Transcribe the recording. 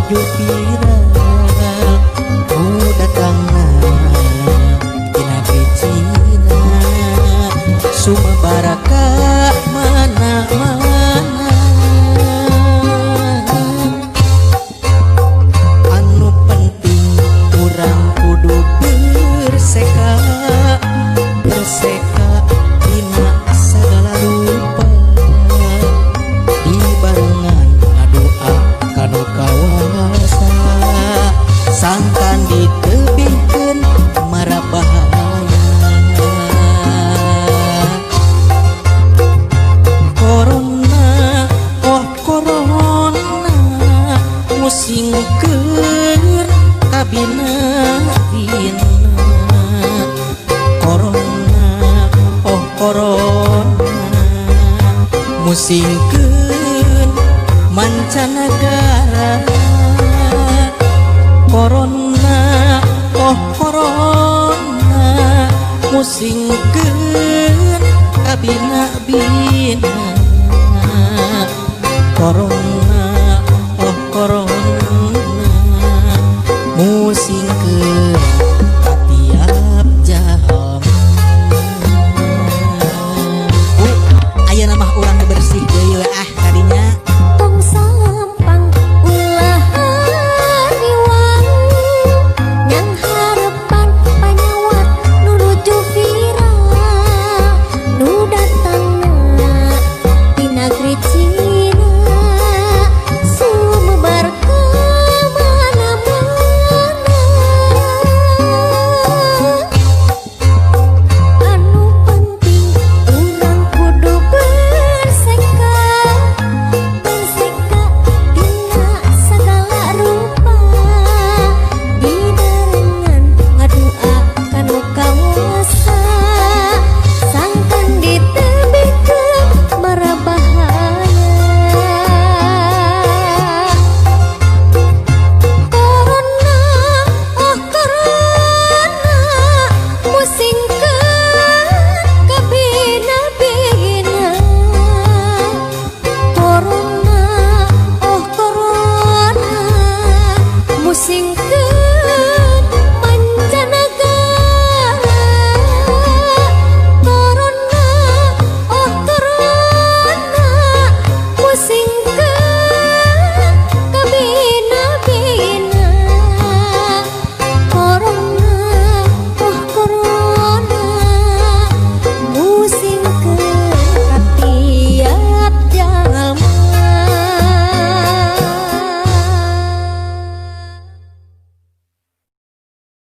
Jupira datangna tina picina suma baraka mana-mana anu penting urang kudu berseka dina segala rupa dibarengan ngadoa kanu kawasa sangkan ditebihkeun mara bahaya corona oh corona musingkeun kabina dina corona oh corona musingkeun mancanagara corona oh corona musingkeun kabina bina corona